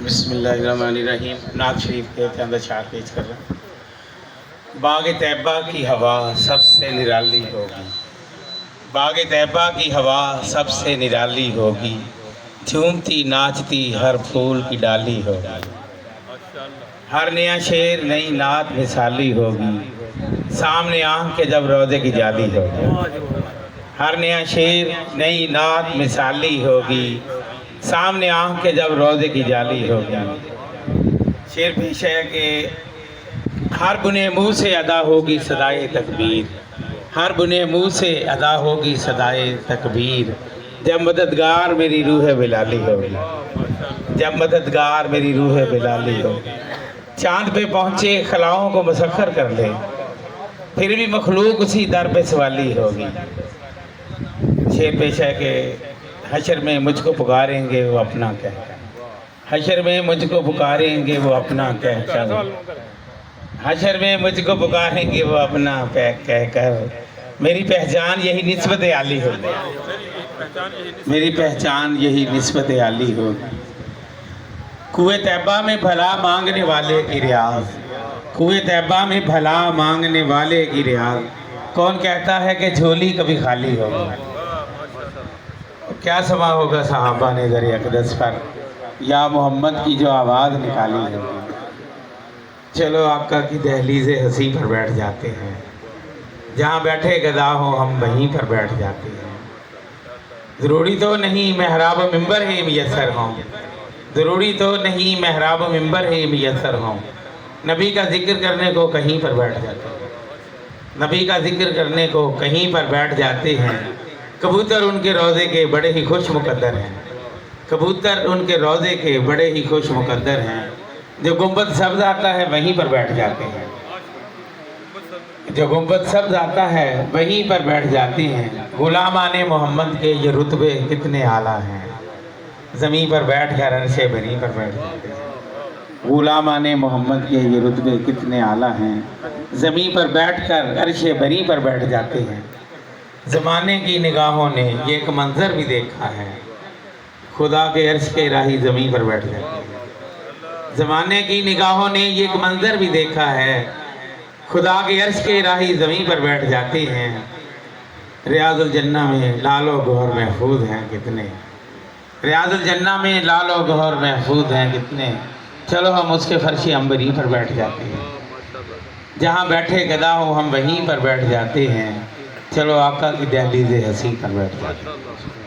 بسم اللہ الرحمن الرحیم۔ نعت شریف کے چند اشعار پیش کر رہے ہیں۔ باغ طیبہ کی ہوا سب سے نرالی ہوگی، باغ طیبہ کی ہوا سب سے نرالی ہوگی، جھومتی ناچتی ہر پھول کی ڈالی ہوگی، ہر نیا شعر نئی نعت مثالی ہوگی، سامنے آنکھ کے جب روضے کی جالی ہوگی، ہر نیا شعر نئی نعت مثالی ہوگی، سامنے آنکھ کے جب روضے کی جالی ہوگی۔ شعر پیش ہے کہ ہر بنے منہ سے ادا ہوگی صدائے تکبیر، ہر بنے منہ سے ادا ہوگی صدائے تکبیر، جب مددگار میری روح بلالی ہوگی، جب مددگار میری روح بلالی ہوگی۔ چاند پہ پہنچے خلاؤں کو مسخر کر لے، پھر بھی مخلوق اسی در پہ سوالی ہوگی۔ شعر پیش ہے کہ حشر میں مجھ کو پکاریں گے وہ اپنا کہہ کر، حشر میں مجھ کو پکاریں گے وہ اپنا کہہ کر، حشر میں مجھ کو پکاریں گے وہ اپنا کہہ کر، میری پہچان یہی نسبت عالی ہوگی، میری پہچان یہی نسبت عالی ہوگی۔ کوہ طیبہ میں بھلا مانگنے والے کی ریاض، کوہ طیبہ میں بھلا مانگنے والے کی ریاض، کون کہتا ہے کہ جھولی کبھی خالی ہوگی؟ کیا سما ہوگا صحابہ نے در اقدس پر، یا محمد کی جو آواز نکالی ہوگی۔ چلو آقا کی دہلیز حسین پر بیٹھ جاتے ہیں، جہاں بیٹھے گدا ہو ہم وہیں پر بیٹھ جاتے ہیں۔ ضروری تو نہیں محراب و ممبر ہی میسر ہوں، ضروری تو نہیں محراب و ممبر ہی میسر ہوں، نبی کا ذکر کرنے کو کہیں پر بیٹھ جاتے ہیں، نبی کا ذکر کرنے کو کہیں پر بیٹھ جاتے ہیں۔ کبوتر ان کے روضے کے بڑے ہی خوش مقدر ہیں، کبوتر ان کے روضے کے بڑے ہی خوش مقدر ہیں، جو گنبد سبز آتا ہے وہیں پر بیٹھ جاتے ہیں، جو گنبد سبز آتا ہے وہیں پر بیٹھ جاتے ہیں۔ غلامان محمد کے یہ رتبے کتنے اعلیٰ ہیں، زمین پر بیٹھ کر عرش بری پر بیٹھ جاتے ہیں۔ غلامان محمد کے یہ رتبے کتنے اعلیٰ ہیں، زمین پر بیٹھ کر عرش بری پر بیٹھ جاتے ہیں۔ زمانے کی نگاہوں نے یہ ایک منظر بھی دیکھا ہے، خدا کے عرش کے راہی زمین پر بیٹھ جاتے ہیں۔ زمانے کی نگاہوں نے یہ ایک منظر بھی دیکھا ہے، خدا کے عرش کے راہی زمین پر بیٹھ جاتے ہیں۔ ریاض الجنہ میں لال و گوہر محفوظ ہیں کتنے، ریاض الجنہ میں لال و گوہر محفوظ ہیں کتنے، چلو ہم اس کے فرش عنبری پر بیٹھ جاتے ہیں، جہاں بیٹھے گدا ہو ہم وہیں پر بیٹھ جاتے ہیں، چلو آقا کی دہلیز حسین پر بیٹھ جاتے ہیں۔